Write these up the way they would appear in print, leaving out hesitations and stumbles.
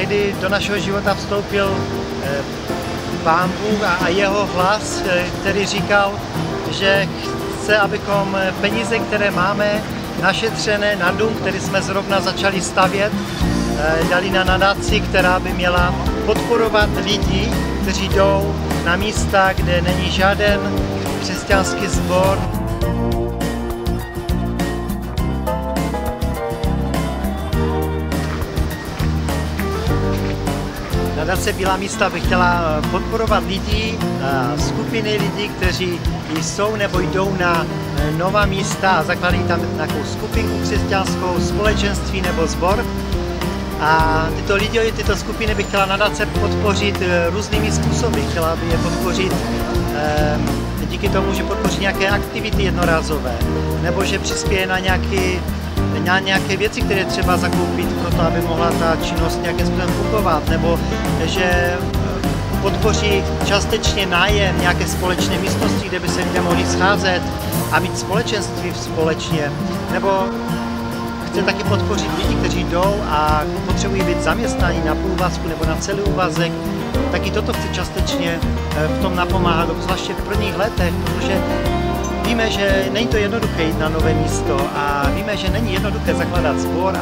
kdy do našeho života vstoupil Pán Bůh a jeho hlas, který říkal, že chce, abychom peníze, které máme našetřené na dům, který jsme zrovna začali stavět, dali na nadaci, která by měla podporovat lidi, kteří jdou na místa, kde není žádný křesťanský sbor. Nadace Bílá místa by chtěla podporovat lidi, skupiny lidí, kteří jsou nebo jdou na nová místa a zakládají tam nějakou skupinku křesťanskou, společenství nebo sbor. A tyto lidi, tyto skupiny by chtěla nadace podpořit různými způsoby. Chtěla by je podpořit díky tomu, že podpoří nějaké aktivity jednorázové, nebo že přispěje na nějaké věci, které třeba zakoupit pro to, aby mohla ta činnost nějakým způsobem fungovat, nebo že podpoří částečně nájem nějaké společné místnosti, kde by se lidé mohli scházet a mít společenství společně, nebo chce taky podpořit lidi, kteří jdou a potřebují být zaměstnaní na půlvazku nebo na celý úvazek. Taky toto chce částečně v tom napomáhat, zvláště v prvních letech, protože víme, že není to jednoduché jít na nové místo a víme, že není jednoduché zakládat sbor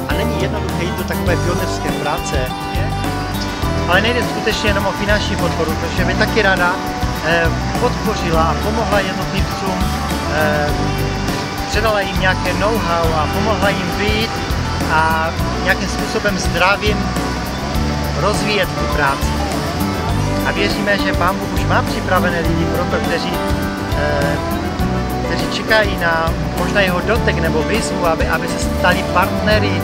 a není jednoduché jít do takové pionýrské práce. Ale nejde skutečně jenom o finanční podporu, protože by taky ráda podpořila a pomohla jednotlivcům, předala jim nějaké know-how a pomohla jim být a nějakým způsobem zdravým rozvíjet tu práci. A věříme, že Pán Bůh už má připravené lidi pro to, kteří čekají na možná jeho dotek nebo výzvu, aby se stali partnery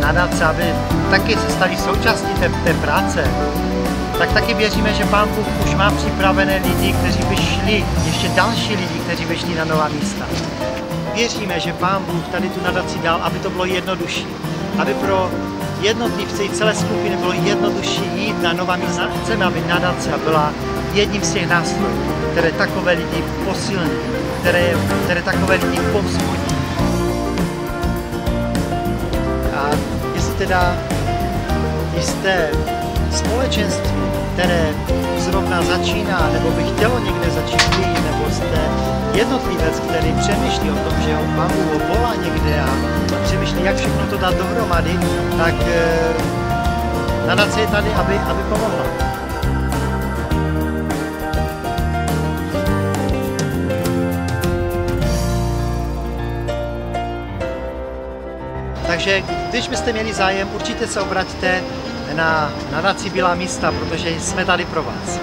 nadace, aby taky se stali součástí té práce. Tak taky věříme, že Pán Bůh už má připravené lidi, kteří by šli, ještě další lidi, kteří by šli na nová místa. Věříme, že Pán Bůh tady tu nadaci dal, aby to bylo jednodušší, aby pro jednotlivce i celé skupiny bylo jednodušší jít na nová místa. Chceme, aby nadace byla jedním z těch nástrojů, které takové lidi posilní, které takové lidi povzbudí. A jestli teda jste společenství, které zrovna začíná, nebo by chtělo někde začít být, nebo jste jednotlivec, který přemýšlí o tom, že ho Pán Bůh volá někde a přemýšlí, jak všechno to dát dohromady, tak nadace je tady, aby pomohla. Takže když byste měli zájem, určitě se obraťte na nadaci Bílá místa, protože jsme tady pro vás.